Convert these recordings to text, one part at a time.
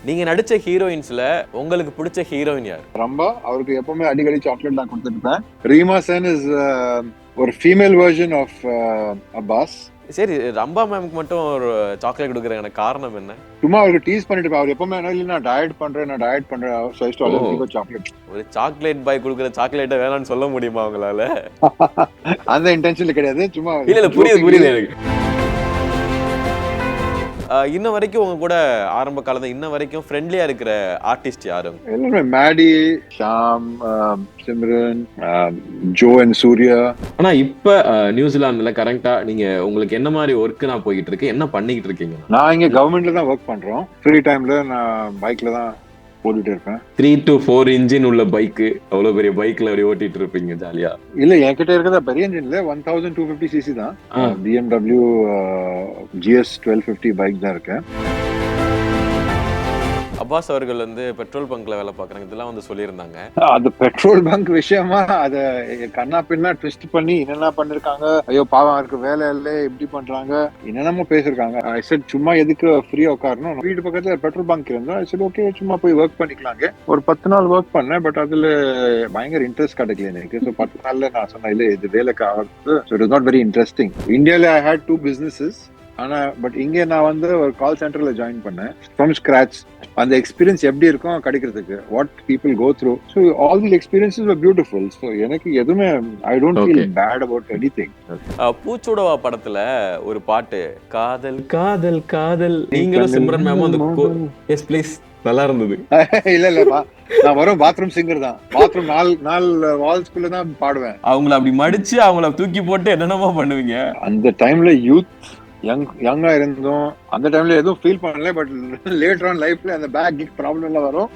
நீங்க நடிச்ச ஹீரோயின்ஸ்ல உங்களுக்கு பிடிச்ச ஹீரோயின் யார்? ரம்பா. அவருக்கு எப்பவுமே அடிக்கடி சாக்லேட் நான் கொடுத்துருப்பேன். ரீமா சென் இஸ் ஒரு ஃபீமேல் வெர்ஷன் ஆஃப் அப்பாஸ். சரி, ரம்பா மேம்க்கு மட்டும் ஒரு சாக்லேட் கொடுக்குறேன், காரணம் என்ன? சும்மா அவருக்கு டீஸ் பண்ணிட்டு அவர் எப்பவுமே என்ன இல்லை நான் டயட் பண்றேன் சாக்லேட். ஒரு சாக்லேட் பாய் கொடுக்குற சாக்லேட்டை வேணாம்னு சொல்ல முடியுமா அவங்களால? அந்த இன்டென்ஷன்ல கிடையாது, சும்மா இல்ல புரியுது எனக்கு. இன்ன வரைக்கும் உங்க கூட ஆரம்ப காலத்துல இன்ன வரைக்கும் ஃப்ரெண்ட்லியா இருக்கிற ஆர்டிஸ்ட் யாரு? எல்லாமே மேடி, ஷாம், சிம்ரன், ஜோ அண்ட் சூர்யா. ஆனா இப்ப நியூசிலாந்துல கரெக்டா நீங்க உங்களுக்கு என்ன மாதிரி ஒர்க் நான் போயிட்டு இருக்கு, என்ன பண்ணிக்கிட்டு இருக்கீங்க? நான் இங்க கவர்மெண்ட்ல தான் ஒர்க் பண்றோம். ஃப்ரீ டைம்ல நான் பைக்ல தான் ஓட்டிட்டு இருப்பேன். 3 to 4 இன்ஜின் உள்ள பைக், அவ்வளவு பெரிய பைக்ல அப்படி ஓட்டிட்டு இருப்பீங்க ஜாலியா? இல்ல, என்கிட்ட இருக்கிறதா பெரிய இன்ஜின்ல 1250 cc தான். BMW GS 1250 பைக் தான் இருக்கு. அப்பாஸ் அவர்கள் பெட்ரோல் பங்க்ல வேலை பாக்குறாங்க, இதெல்லாம் சொல்லியிருந்தாங்க. அது பெட்ரோல் பங்க் விஷயமா அத கண்ணா பின்னா ட்விஸ்ட் பண்ணி என்னென்ன பண்ணிருக்காங்க, ஐயோ பாவம் இருக்கு வேலை இல்ல இப்படி பண்றாங்க என்னென்னமோ பேசிருக்காங்க. ஐ செட் சும்மா எதுக்கு ஃப்ரீயா உட்காரணும், வீட்டு பக்கத்துல பெட்ரோல் பங்க் இருந்தா ஐ செட் ஓகே சும்மா போய் ஒர்க் பண்ணிக்கலாங்க. ஒரு 10 நாள் ஒர்க் பண்ணேன், பட் அதுல பயங்கர இன்ட்ரெஸ்ட் கிடைக்கல எனக்கு. ஸோ 10 நாள்ல நான் சொன்னேன் இல்ல இது வேலைக்கு ஆகுது. So it is not very interesting. இந்தியால ஐ ஹேட் 2 businesses. ஆனா பட் இங்க நான் ஒரு கால் சென்டர்ல ஜாயின் பண்ணேன் ஃப்ரம் ஸ்கிராச். அந்த எக்ஸ்பீரியன்ஸ் எப்படி இருக்கும் கிடைக்கிறதுக்கு, what people go through. So all these experiences were beautiful. So எனக்கு எதுவுமே I don't feel bad about anything. Poochudava படத்துல ஒரு பாட்டு, காதல் காதல் காதல், நீங்களும் சிம்ரன் மேமும் அந்த எஸ் ப்ளீஸ் நல்லா இருந்தது. இல்லப்பா, நான் வரும் பாத்ரூம் சிங்கர் தான். பாத்ரூம் நாலு வால்ஸ்குள்ள தான் பாடுவேன். அவங்கள அப்படி மடிச்சு அவங்கள தூக்கி போட்டு என்னென்னமோ பண்ணுவீங்க. அந்த டைம்ல யூத் யங்கா இருந்தோம். அந்த டைம்ல எதுவும் ஃபீல் பண்ணல. பட் லேட்டர் ஆன் லைஃப்ல அந்த பேக் கிக் ப்ராப்ளம் எல்லாம் வரும்.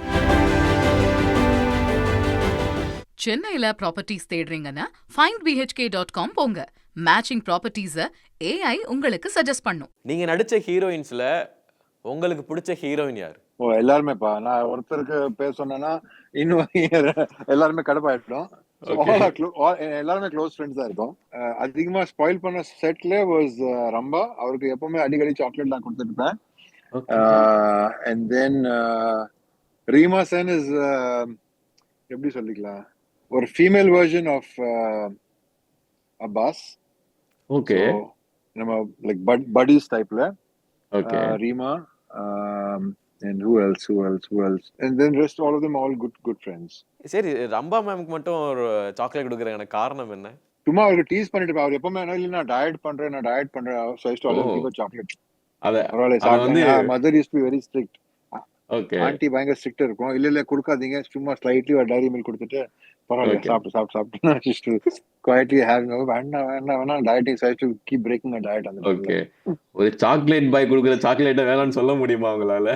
சென்னையில ப்ராப்பர்ட்டிஸ் தேடுறீங்கன்னா findbhk.com போங்க. மேட்சிங் ப்ராப்பர்ட்டிஸ AI உங்களுக்கு சஜஸ்ட் பண்ணும். நீங்க நடிச்ச ஹீரோயின்ஸ்ல உங்களுக்கு பிடிச்ச ஹீரோயின் யார்? எல்லாருமேப்பா. நான் ஒருத்தருக்கு பேர் சொன்னேன்னா இன்னும் எல்லாருமே கடுப்பாயிட்டோம். எல்லாருமே க்ளோஸ் ஃப்ரெண்ட்ஸ் தான் இருக்கும். அதிகமா ஸ்பாயில் பண்ண செட்ல வாஸ் ரம்பா. அவருக்கு எப்பவுமே அடிக்கடி சாக்லேட் நான் கொடுத்துருப்பேன். And then Reema Sen is எப்படி சொல்லிக்கலாம், ஒரு female version of Abbas. Okay, நம்ம லைக் buddies டைப்ல. Reema and who else and then rest all of them all good friends. சரி, ரம்பா மேம்க்கு மட்டும் ஒரு சாக்லேட் கொடுக்குறேன், காரணம் என்ன? சும்மா அவருக்கு டீஸ் பண்ணிட்டு அவர் எப்பவுமே என்ன இல்லை நான் டயட் பண்றேன் so I used to always give a chocolate. Mother use to very strict. Aunty பயங்கர ஸ்ட்ரிக்ட் இருக்கும். இல்ல கொடுக்காதீங்க, சும்மா ஸ்லைட்லி ஒரு டைரி மில்க் கொடுத்துட்டு பரவாயில்ல சாப்பிட்டு quietly having வேணாம் dieting. I used to keep breaking my diet. Okay, ஒரு சாக்லேட் பாய் கொடுக்குற சாக்லேட்டை வேணாம்னு சொல்ல முடியுமா அவங்களால?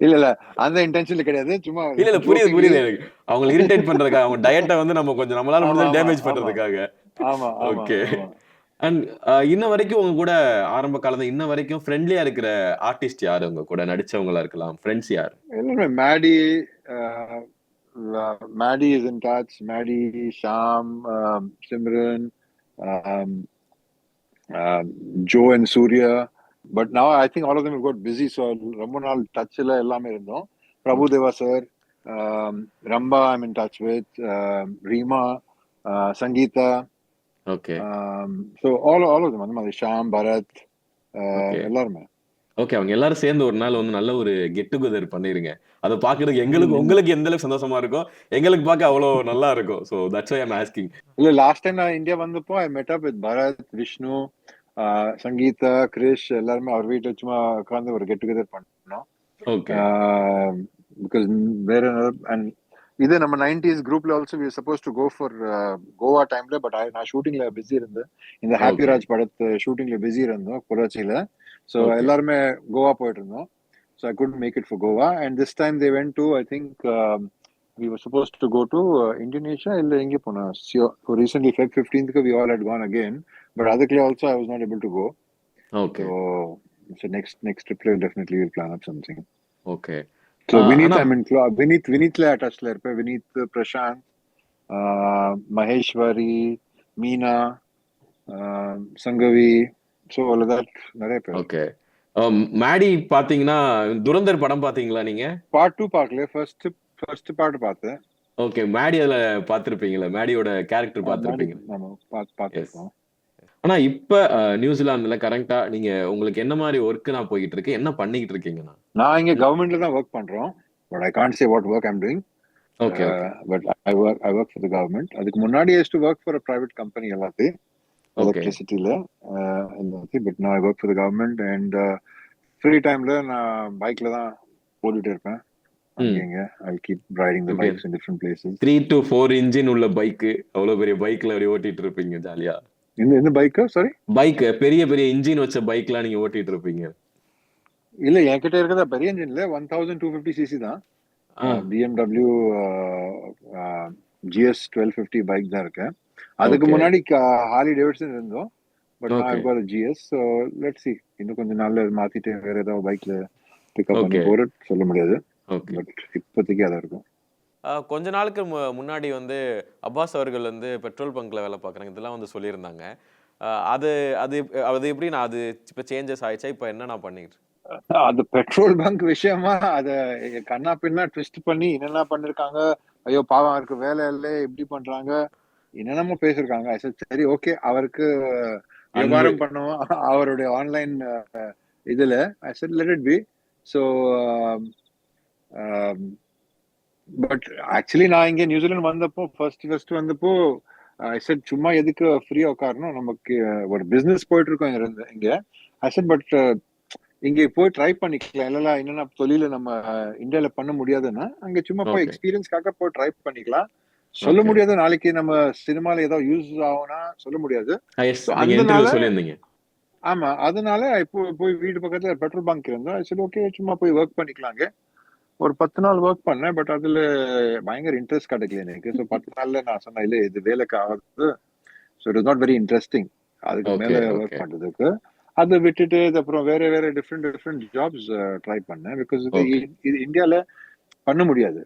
இல்ல அந்த இன்டென்ஷன்ல கிடையாது, சும்மா இல்ல புரியுது எனக்கு. அவங்க இரிட்டேட் பண்றதுக்காக, அவங்க டயட்டை நம்ம கொஞ்சம் நம்மளால முடிஞ்ச டேமேஜ் பண்றதுக்காக. ஆமா ஓகே. அண்ட் இன்ன வரைக்கும் உங்க கூட ஆரம்ப காலத்துல இன்ன வரைக்கும் ஃப்ரெண்ட்லியா இருக்கிற ஆர்டிஸ்ட் யாரு? உங்க கூட நடிச்சவங்களா இருக்கலாம், ஃப்ரெண்ட்ஸ் யார்? எல்லாமே Maddie is in touch. Maddie, Sham, Simran, Joe and Surya. But now I think all of them have got busy, so ரொம்ப நாள் டச்ல எல்லாமே இருந்தோம். Prabhu Deva sir, Ramba I'm in touch with, Reema, Sangeeta. Okay. So all of them, அந்த மாதிரி Sham, Bharat, எல்லாருமே. Okay, அவங்க எல்லாரும் சேர்ந்து ஒரு நாள் நல்ல ஒரு கெட் டுகெதர் பண்ணிருங்க. அதை பாக்குறதுக்கு உங்களுக்கு எந்த அளவுக்கு சந்தோஷமா இருக்கும், எங்களுக்கு பார்க்க அவ்வளவு நல்லா இருக்கும். So that's why I'm asking. இல்ல லாஸ்ட் டைம் நான் இந்தியா வந்தப்போ I met up with Bharat, Vishnu, Sangeetha, Krish எல்லாருமே அவர் வீட்டுல சும்மா உட்கார்ந்து ஒரு கெட் டுகெதர் பண்ணோம். ஓகே. Because வேற அண்ட் இது நம்ம 90s குரூப்ல also we were supposed to go for Goa டைம்ல. பட் நான் ஷூட்டிங்ல பிஸி இருந்தேன். இந்த ஹாப்பி ராஜ் படத்து ஷூட்டிங்ல பிஸி இருந்தோம் பொள்ளாச்சியில. So எல்லாருமே கோவா போயிட்டு இருந்தோம். So I couldn't make it for Goa. And this time they went to, I think we were supposed to go to Indonesia. illa enga pona. So recently Feb 15th we all had gone again, but adukle also I was not able to go. Okay. So next trip definitely we'll plan up something. Okay. So Vineet, I mean Vineet la touch la irpe. Vineet, Prashant, Maheshwari, Meena, Sangavi. So all of that நிறைய பேர். Okay. Maddy பாத்தீங்கன்னா துரந்தர் படம் பாத்தீங்களா நீங்க? Part 2 பார்க்கல, first part பார்த்தேன். Okay, Maddy அதுல பாத்திருப்பீங்களா? மேடியோட character மாடி பாத்திருப்பீங்க. நம்ம எஸ். பார்த்துருக்கோம். ஆனா இப்ப நியூசிலாந்துல கரண்டா நீங்க உங்களுக்கு என்ன மாதிரி ஒர்க் நான் போய்கிட்டு இருக்கு, என்ன பண்ணிக்கிட்டு இருக்கீங்கண்ணா? நான் இங்க கவர்மெண்ட்ல தான் ஒர்க் பண்றோம். But I can't say what work I'm doing. Okay okay but I work for the government. அதுக்கு முன்னாடி ஐ used to work for a private company எல்லாத்தையும் ஓகே எலக்ட்ரிசிட்டியில எல்லாத்தையும். பட் நான் I work for the government. And free டைம்ல நான் பைக்ல தான் ஓடிட்டு இருப்பேன் ம் அங்கங்க. I keep riding the okay. Bikes in different places. 3 to 4 engine உள்ள பைக்கு, அவ்வளவு பெரிய பைக்ல அப்படி ஓட்டிட்டு இருப்பீங்க ஜாலியா. இந்த பைக்கு சாரி, பைக் பெரிய பெரிய இன்ஜின் வச்ச பைக்லாம் நீங்க ஓட்டிட்டு இருப்பீங்க. இல்ல என்கிட்ட இருக்கிறதா பெரிய இன்ஜின்ல 1250 சிசி தான். ஆ BMW GS 1250 பைக் தான் இருக்கு. அதுக்கு ஓகே முன்னாடி ஹார்லி டேவிட்சன் இருந்தோம். பட் நான் ஓகே இப்போ GS. ஸோ லெட்ஸ் சி, இன்னும் கொஞ்சம் நாள்ல மாத்திட்டு வேற ஏதாவது பைக்ல பிக்கப் பண்ணி ஓகே போறது சொல்ல முடியாது. ஓகே. பட் இப்போதைக்கு அதான் இருக்கும். கொஞ்ச நாளுக்கு முன்னாடி வந்து அப்பாஸ் அவர்கள் வந்து பெட்ரோல் பங்க்ல வேலை பார்க்குறாங்க, இதெல்லாம் வந்து சொல்லியிருந்தாங்க. அது அது அது எப்படி நான் அது இப்போ சேஞ்சஸ் ஆயிடுச்சா? இப்போ என்ன நான் பண்ணிட்டு அது பெட்ரோல் பங்க் விஷயமா அத கண்ணா பின்னா ட்விஸ்ட் பண்ணி என்னென்ன பண்ணிருக்காங்க. ஐயோ பாவம் அவருக்கு வேலை இல்லை, இப்படி பண்றாங்க, என்னென்னமோ பேசிருக்காங்க. I said, சரி ஓகே, அவருக்கு அன்பு வியாபாரம் பண்ணுவோம் அவருடைய ஆன்லைன் இதுல. I said let it be. So but actually நான் இங்க நியூசிலாந்து வந்தப்போ ஃபர்ஸ்ட் வந்தப்போ I said சும்மா எதுக்கு ஃப்ரீயா உட்காரணும், நமக்கு ஒரு பிசினஸ் போயிட்டு இருக்கோம் இங்க. I said பட் இங்க போய் ட்ரை பண்ணிக்கலாம், இல்ல என்னென்ன தொழில நம்ம இந்தியால பண்ண முடியாதுன்னா அங்க சும்மா போய் ஓகே எக்ஸ்பீரியன்ஸ்க்காக போய் ட்ரை பண்ணிக்கலாம். சொல்ல ஓகே. முடியாது நாளைக்கு நம்ம சினிமால ஏதாவது யூஸ் ஆகும்னா சொல்ல முடியாது. எஸ், ஸோ நீங்க அதனால இன்டர்வியூ சொல்லியிருந்தீங்க. ஆமா, அதனால இப்போ போய் வீடு பக்கத்துல பெட்ரோல் பங்க் இருந்தோம். சரி ஓகே, சும்மா போய் ஒர்க் பண்ணிக்கலாங்க. ஒரு 10 நாள் ஒர்க் பண்ணேன். பட் அதுல பயங்கர இன்ட்ரெஸ்ட் கிடைக்கல எனக்கு. ஸோ 10 நாள்ல நான் சொன்னேன் இல்ல இது வேலைக்கு ஆகுது. So it is not very interesting அதுக்கு ஓகே மேல ஓகே ஒர்க் பண்றதுக்கு. அதை விட்டுட்டு அப்புறம் வேற டிஃப்ரெண்ட் ஜாப்ஸ் ட்ரை பண்ணேன். பிகாஸ் ஓகே இது இந்தியால பண்ண முடியாது.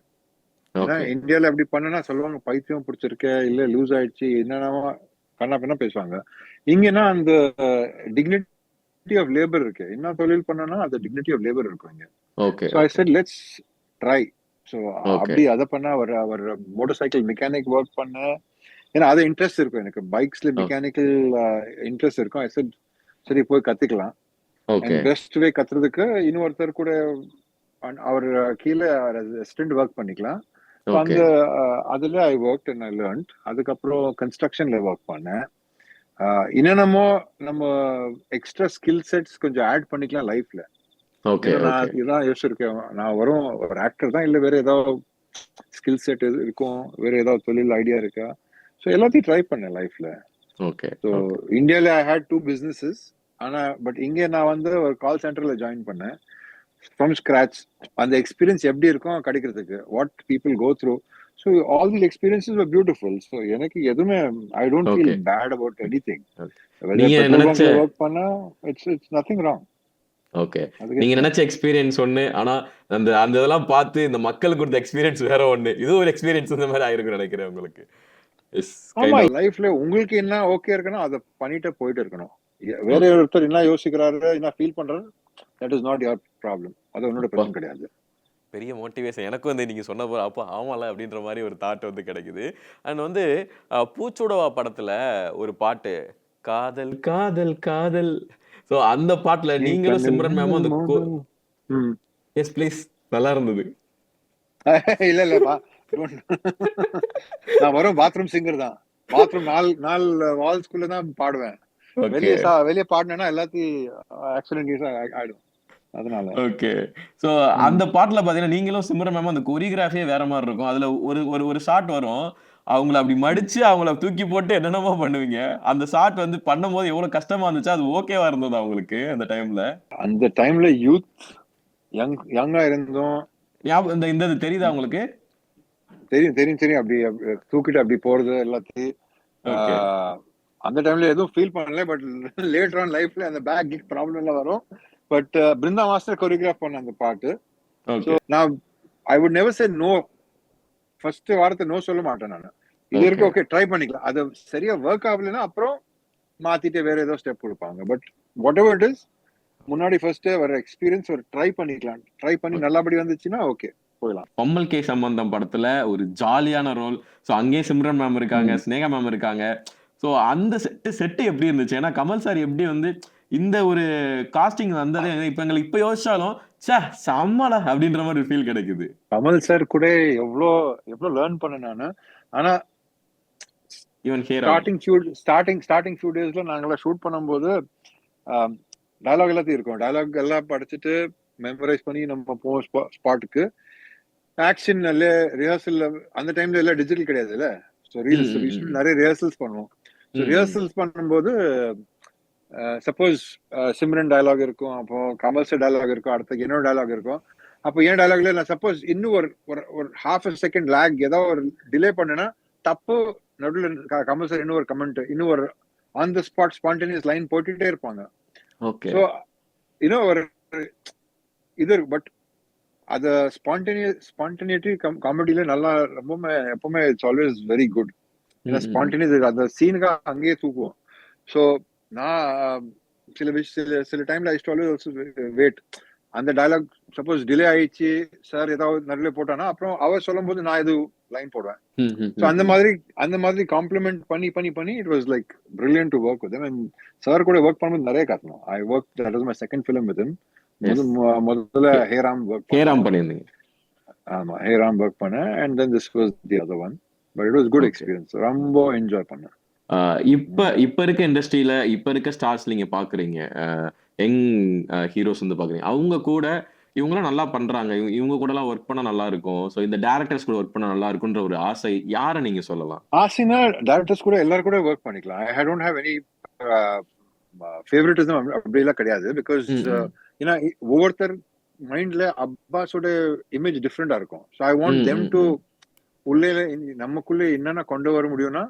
ஏன்னா ஓகே இந்தியால அப்படி பண்ணனா சொல்லுவாங்க பைத்தியம் பிடிச்சிருக்க, இல்ல லூஸ் ஆயிடுச்சு, என்னென்னமோ கண்ணா பின்னா பேசுவாங்க. இங்கன்னா அந்த டிக்னிட்டி ஆஃப் லேபர் இருக்கு. என்ன தொழில் பண்ணனா அந்த டிக்னிட்டி ஆஃப் லேபர் இருக்கும் இங்க. Okay so I set let's try. So okay அப்படி அதை பண்ண அவர் மோட்டார் சைக்கிள் மெக்கானிக் ஒர்க் பண்ண. ஏன்னா அது இன்ட்ரெஸ்ட் இருக்கும் எனக்கு, பைக்ஸ்ல மெக்கானிக்கல் இன்ட்ரெஸ்ட் இருக்கும். ஐ செட் சரி போய் கத்துக்கலாம். ஓகே அண்ட் பெஸ்ட் வே கத்துறதுக்கு இன்னொருத்தர் கூட அவர் கீழே ரெசிடென்ட் ஒர்க் பண்ணிக்கலாம். ஸோ ஓகே அந்த அதுல I work and I learn. அதுக்கப்புறம் கன்ஸ்ட்ரக்ஷன்ல ஒர்க் பண்ணேன். என்னென்னமோ நம்ம எக்ஸ்ட்ரா ஸ்கில் செட்ஸ் கொஞ்சம் ஆட் பண்ணிக்கலாம் லைஃப்ல. ஓகே ஏன்னா ஓகே நான் இதான் யோசிச்சிருக்கேன், நான் வரும் ஒரு ஆக்டர் தான், இல்ல வேற ஏதாவது ஸ்கில் செட் இருக்கும், வேற ஏதாவது தொழில் ஐடியா இருக்கா. ஸோ எல்லாத்தையும் ட்ரை பண்ணேன் லைஃப்ல. ஓகே ஸோ ஓகே இந்தியால ஐ ஹேட் 2 பிசினஸஸ். ஆனா பட் இங்க நான் வந்து ஒரு கால் சென்டர்ல ஜாயின் பண்ணேன் ஃப்ரம் ஸ்கிராச். அந்த எக்ஸ்பீரியன்ஸ் எப்படி இருக்கும் கிடைக்கிறதுக்கு, what people go through. So all the experiences were beautiful. So எனக்கு எதுவுமே I don't feel okay bad about anything. Okay. நீங்க பெட்ரோல் நினைச்ச பங்க்ல ஒர்க் பண்ணா இட்ஸ் நத்திங் ராங். ஓகே, அதுக்கு நீங்க நினைச்ச எக்ஸ்பீரியன்ஸ் ஒண்ணு, ஆனா அந்த அந்த இதெல்லாம் பார்த்து இந்த மக்களுக்கு கொடுத்த எக்ஸ்பீரியன்ஸ் வேற ஒண்ணு. இது ஒரு எக்ஸ்பீரியன்ஸ் இந்த மாதிரி ஆயிருக்கும் நினைக்கிறேன் உங்களுக்கு. இஸ் ஆமா, கைண்ட் ஆஃப் லைஃப்ல உங்களுக்கு என்ன ஓகே இருக்குன்னா அதை பண்ணிட்டு போயிட்டு இருக்கணும். வேற ஓகே. ஒருத்தர் என்ன யோசிக்கிறாரு, என்ன ஃபீல் பண்றாரு, that is not your problem. அது உன்னோட அப்பா, பிரச்சனை கிடையாது. பெரிய மோட்டிவேஷன் எனக்கும் வந்து நீங்க சொன்ன போது அப்போ ஆமால அப்படின்ற மாதிரி ஒரு தாட் வந்து கிடைக்குது. அண்ட் வந்து பூச்சுடவா படத்துல ஒரு பாட்டு, காதல் காதல் காதல். சோ அந்த பாட்டுல நீ நீங்களும் கண்ணில் சிம்ரன் மேமும் அந்த மோதும். ம். எஸ் ப்ளீஸ், நல்லா இருந்தது. இல்லப்பா, நான் வரும் பாத்ரூம் சிங்கர் தான். பாத்ரூம் நாலு வால்ஸ்குள்ள தான் பாடுவேன். ஓகே வெளியே பாடினேன்னா எல்லாத்தையும் ஆக்சிடென்ட் ஆயிடும். அதனால ஓகே. சோ ம். அந்த பாட்டுல பாத்தீங்கன்னா நீங்களும் சிம்ரன் மேமும் அந்த கொரியோகிராஃபியே வேற மாதிரி இருக்கும். அதுல ஒரு ஒரு ஒரு ஷாட் வரும், அவங்கள அப்படி ம். மடிச்சு அவங்கள தூக்கி போட்டு என்னென்னமோ பண்ணுவீங்க. அந்த ஷாட் வந்து பண்ணும்போது எவ்வளவு கஷ்டமா இருந்துச்சு, அது ஓகேவா இருந்ததா உங்களுக்கு அந்த டைம்ல? அந்த டைம்ல யூத் யங்கா இருந்தோம். ஞாபகம் இந்த இந்த இது தெரியுதா உங்களுக்கு? தெரியும். அப்படி தூக்கிட்டு அப்படி போறது எல்லாத்தையும் ஓகே அந்த டைம்ல எதுவும் ஃபீல் பண்ணல. பட் லேட்டர் ஆன் லைஃப்ல அந்த பேக் ப்ராப்ளம் எல்லாம் வரும். பட் பிருந்தா மாஸ்டர் கொரியோகிராஃப் பண்ண அந்த பாட்டு. ஸோ ஓகே நான் I would never say no. First வாரத்தை நோ சொல்ல மாட்டேன் நான். இது இருக்கு, ஓகே ஓகே ட்ரை பண்ணிக்கலாம். அது சரியா ஒர்க் ஆகலைன்னா அப்புறம் மாத்திட்டு வேற ஏதோ ஸ்டெப் கொடுப்பாங்க. But what ever it is, முன்னாடி ஃபர்ஸ்ட் ஒரு எக்ஸ்பீரியன்ஸ் ஒரு ட்ரை பண்ணிக்கலாம். ட்ரை பண்ணி நல்லபடி வந்துச்சுன்னா ஓகே போயிடலாம். பம்மல் கே சம்பந்தம் படத்துல ஒரு ஜாலியான ரோல். ஸோ அங்கேயே சிம்ரன் மேம் இருக்காங்க, ஸ்னேகா மேம் இருக்காங்க. ஸோ அந்த செட்டு எப்படி இருந்துச்சு? ஏன்னா கமல் சார் எப்படி வந்து இந்த ஒரு காஸ்டிங் வந்ததே இப்ப எங்களுக்கு இப்ப யோசிச்சாலும் சே செம்மடா அப்படின்ற மாதிரி ஃபீல் கிடைக்குது. கமல் சார் கூட எவ்வளோ லேர்ன் பண்ணேன் நானு. ஆனா ஈவன் ஹியர் ஸ்டார்டிங் ஃபியூ டேஸ்ல நாங்களாம் ஷூட் பண்ணும்போது டயலாக் எல்லாத்தையும் இருக்கும். டயலாக் எல்லாம் படிச்சுட்டு மெமரைஸ் பண்ணி நம்ம போவோம் ஸ்பாட்டுக்கு. ஆக்ஷன் ரிஹர்சல் அந்த டைம்ல எல்லாம் டிஜிட்டல் கிடையாது இல்ல. ஸோ ரீல்ஸ் நிறைய ரிஹர்சல்ஸ் பண்ணுவோம். ஸோ ரிஹர்சல்ஸ் பண்ணும்போது சப்போஸ் சிம்ரன் டயலாக் இருக்கும், அப்போ கமல் சார் டயலாக் இருக்கும், அடுத்த என்னோட டயலாக் இருக்கும். அப்போ என் டயலாக்ல நான் சப்போஸ் இன்னும் ஒரு ஹாஃப் அ செகண்ட் லேக் ஏதாவது ஒரு டிலே பண்ணேன்னா தப்பு நடுவில் கமல் சார் இன்னும் ஒரு கமெண்ட் இன்னும் ஒரு on the spot spontaneous line போட்டுட்டே இருப்பாங்க. ஓகே. ஸோ இன்னும் ஒரு இது இருக்கு. பட் அது ஸ்பான்டேனிட்டி காமெடியில நல்லா ரொம்பவுமே எப்பவுமே இட்ஸ் ஆல்வேஸ் வெரி குட். ஏன்னா ஸ்பான்டேனியஸ் அந்த சீனுக்காக அங்கேயே தூக்குவோம். ஸோ நான் சில டைம்ல ஐ ஆல்வேஸ் ஆல்சோ வெயிட். அந்த டயலாக் சப்போஸ் டிலே ஆயிடுச்சு சார் ஏதாவது நடுவில் போட்டானா அப்புறம் அவர் சொல்லும் போது நான் எது லைன் போடுவேன். ஸோ அந்த மாதிரி காம்ப்ளிமெண்ட் பண்ணி it was like brilliant to work with him. Sir கூட ஒர்க் பண்ணும்போது நிறைய கட்டணும். I work that was my second film with him. முதல்ல ஹேராம் பண்ணிருந்தீங்க. ஆமா ஹேராம் ஒர்க் பண்ணேன். And then this was the other one. But it was good experience. ரொம்ப enjoy பண்ணேன். இப்ப இருக்க இண்டஸ்ட்ரியில இப்ப இருக்க ஸ்டார்ஸ் நீங்க பாக்குறீங்க, யங் ஹீரோஸ் வந்து பாக்குறீங்க, அவங்க கூட இவங்களாம் நல்லா பண்றாங்க, இவங்க கூட எல்லாம் ஒர்க் பண்ண நல்லா இருக்கும், ஸோ இந்த டேரக்டர்ஸ் கூட ஒர்க் பண்ண நல்லா இருக்குன்ற ஒரு ஆசை யாரை நீங்க சொல்லலாம்? ஆசைனா டேரக்டர்ஸ் கூட எல்லாரும் கூட ஒர்க் பண்ணிக்கலாம். I don't have any favouritism அப்படிலாம் கிடையாது. பிகாஸ் ஏன்னா ஒவ்வொருத்தர் மைண்ட்ல அப்பாஸோட இமேஜ் டிஃப்ரெண்டா இருக்கும். So I want them to உள்ளே நமக்குள்ளே என்னென்ன கொண்டு வர முடியும்னா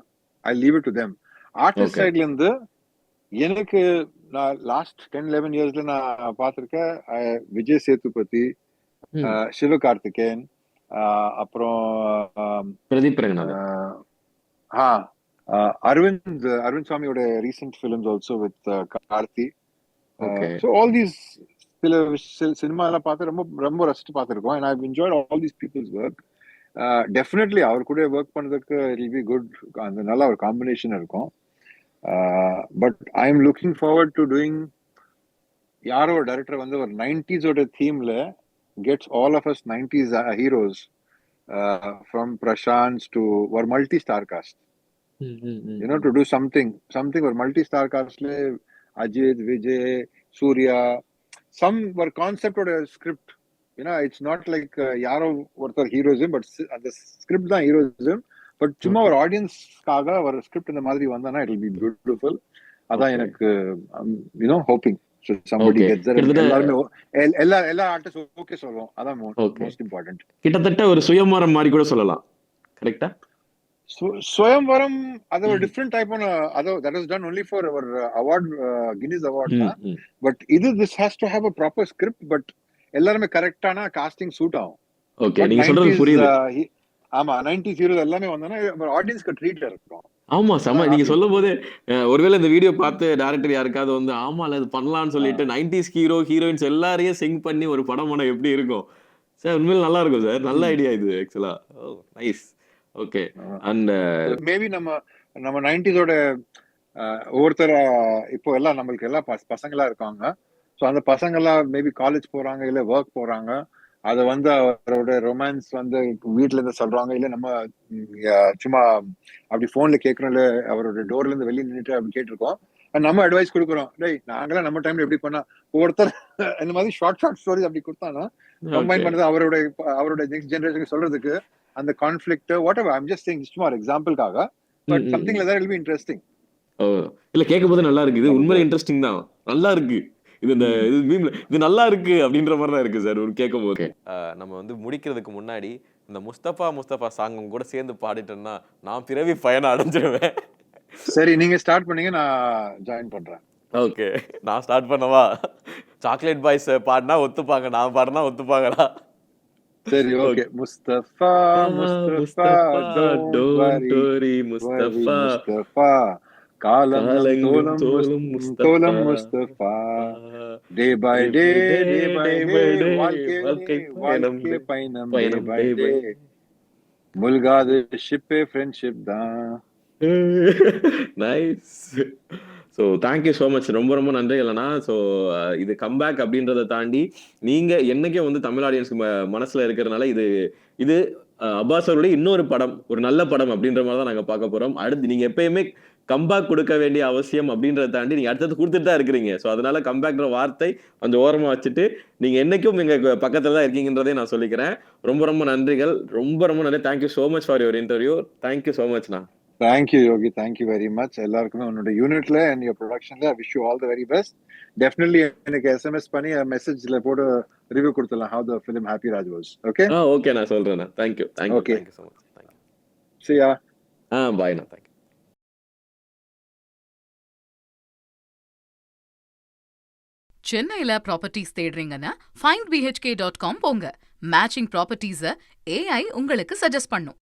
I leave it to them. Artist சைட்ல இருந்து எனக்கு நான் லாஸ்ட் 10-11 இயர்ஸ்ல நான் பார்த்திருக்கேன் விஜய் சேதுபதி, சிவகார்த்திகேயன், அப்புறம் பிரதீப் அரவிந்த் சுவாமியோட recent films also with Karthi. So all these சில சினிமா எல்லாம் பார்த்து ரொம்ப ரொம்ப ரசிச்சு பார்த்துருக்கோம். And I enjoyed all these people's work. Definitely அவர் கூட ஒர்க் பண்ணதுக்கு இட் வில் பி குட். அந்த நல்ல ஒரு காம்பினேஷன் இருக்கும். But I am looking forward to doing யாரோ ஒரு டைரக்டர் வந்து ஒரு 90s தீம்ல gets all of us 90s heroes from Prashanth to ஒரு multi star cast. You know to do something ஒரு மல்டி ஸ்டார் காஸ்ட்ல அஜித், விஜய், சூர்யா, சம் ஒரு கான்செப்டோட ஸ்கிரிப்ட். ஏன்னா இட்ஸ் நாட் லைக் யாரோ ஒருத்தர் ஹீரோஸும், பட் அந்த ஸ்கிரிப்ட் தான் ஹீரோஸும். பட் சும்மா ஒரு ஆடியன்ஸ்க்காக ஒரு ஸ்கிரிப்ட் இந்த மாதிரி வந்தானா இட் வில் பி பியூட்டிஃபுல். அதான் எனக்கு you know hoping somebody gets there. எல்லா ஆர்டிஸ்ட் ஓகே சொல்லுவோம். அதான் மோஸ்ட் இம்பார்ட்டன்ட். கிட்டத்தட்ட ஒரு சுயம்வரம் மாதிரி கூட சொல்லலாம். கரெக்ட்டா? சுயம்வரம் அது ஒரு டிஃபரெண்ட் டைப் ஆன that was done only for our award, Guinness award. But this has to have a proper script. But எல்லாருமே கரெக்டான காஸ்டிங் சூட் ஆகும். ஓகே, நீங்க சொல்றது புரியுது. ஆமா 90s ஹீரோஸ் எல்லாமே வந்தானா ஆடியன்ஸ்க்கு ட்ரீட் இருக்கும். ஆமா செம. நீங்க சொல்லும் போது ஒருவேளை இந்த வீடியோ பார்த்து டைரக்டர் யாருக்காவது வந்து ஆமால இது பண்ணலாம்னு சொல்லிட்டு 90s ஹீரோயின்ஸ் எல்லாரையும் சிங் பண்ணி ஒரு படம் பண்ண எப்படி இருக்கும் சார்? உண்மையில நல்லா இருக்கும் சார். நல்ல ஐடியா இது ஆக்சுவலா. நைஸ். ஓகே. அண்ட் மேபி நம்ம 90s ஒவ்வொருத்தர் இப்போ எல்லாம் நம்மளுக்கு எல்லாம் பசங்களா இருக்காங்க. ஸோ அந்த பசங்கள்லாம் மேபி காலேஜ் போறாங்க, இல்லை ஒர்க் போறாங்க. அதை வந்து அவரோட ரொமான்ஸ் வந்து வீட்டுல இருந்து சொல்றாங்க, இல்லை நம்ம சும்மா அப்படி போன்ல கேட்கறோம், இல்லை அவரோட டோர்ல இருந்து வெளியே நின்றுட்டு அப்படி கேட்டிருக்கோம். நம்ம அட்வைஸ் கொடுக்குறோம். டேய் நாங்களாம் நம்ம டைம்ல எப்படி பண்ணா ஒவ்வொருத்தர் இந்த மாதிரி ஷார்ட் ஸ்டோரிஸ் அப்படி கொடுத்தானா கம்பைன் பண்ணது அவரோட நெக்ஸ்ட் ஜெனரேஷனுக்கு சொல்றதுக்கு அந்த conflict whatever. I'm just saying சும்மா ஒரு எக்ஸாம்பிளுக்காக. But something like that will be interesting. இல்ல கேட்கும்போது நல்லா இருக்கு. இது உண்மையில இன்ட்ரெஸ்டிங் தான். நல்லா இருக்கு. இது நல்லா இருக்கு அப்படின்ற மாதிரி தான் இருக்கு சார் ஒரு கேட்கும் போது. நம்ம வந்து முடிக்கிறதுக்கு முன்னாடி இந்த முஸ்தபா சாங் கூட சேர்ந்து பாடிட்டேன்னா நான் பிறவி பயனை அடைஞ்சிருவேன். சரி, நீங்க ஸ்டார்ட் பண்ணீங்க, நான் ஜாயின் பண்றேன். ஓகே, நான் ஸ்டார்ட் பண்ணவா? சாக்லேட் பாய்ஸ் பாடினா ஒத்துப்பாங்க, நான் பாடினா ஒத்துப்பாங்களா? சரி, okay. Mustafa don't worry Mustafa காலம் தோலம் Mustafa day by day day by day வாழ்க்கை வாழ்க்கை பயணம் டே பயணம் பை day by டே முல்காது ஷிப்பே ஃப்ரெண்ட்ஷிப் தான். Nice. So thank you so much. ரொம்ப ரொம்ப நன்றி இல்லைனா. ஸோ இது கம்பேக் அப்படின்றத தாண்டி நீங்க என்னைக்கே வந்து தமிழ் ஆடியன்ஸ்க்கு மனசுல இருக்கிறதுனால இது இது அப்பாஸ் அவருடைய இன்னொரு படம், ஒரு நல்ல படம் அப்படின்ற மாதிரி தான் நாங்க பார்க்க போறோம். அடுத்து நீங்க எப்பயுமே கம்பேக் கொடுக்க வேண்டிய அவசியம் அப்படின்றத தாண்டி நீங்க அடுத்தது கொடுத்துட்டு தான் இருக்கிறீங்க. ஸோ அதனால கம்பேக்ன்ற வார்த்தை கொஞ்சம் ஓரமா வச்சுட்டு நீங்க என்னைக்கும் எங்க பக்கத்துல தான் இருக்கீங்கன்றதே நான் சொல்லிக்கிறேன். ரொம்ப ரொம்ப நன்றிகள். ரொம்ப ரொம்ப நன்றி. Thank you so much for your interview. Thank you so மச்ண்ணா. Thank you Yogi, thank you very much. எல்லாருக்குமே உன்னோட யூனிட்ல அண்ட் யுவர் ப்ரொடக்ஷன்ல I wish you all the very best. Definitely எனக்கு எஸ்எம்எஸ் பண்ணி மெசேஜ்ல போட்டு ரிவ்யூ கொடுத்துடலாம் how the film Happy Raj was. Okay? Okay நான் சொல்றேண்ணா. Thank you thank you. Okay. Thank you so much. Thank you. See ya. பாய்ண்ணா. தேங்க்யூ. சென்னையில ப்ராப்பர்ட்டிஸ் தேடுறீங்கன்னா findbhk.com போங்க. மேட்சிங் ப்ராப்பர்ட்டிஸ AI உங்களுக்கு சஜஸ்ட் பண்ணும்.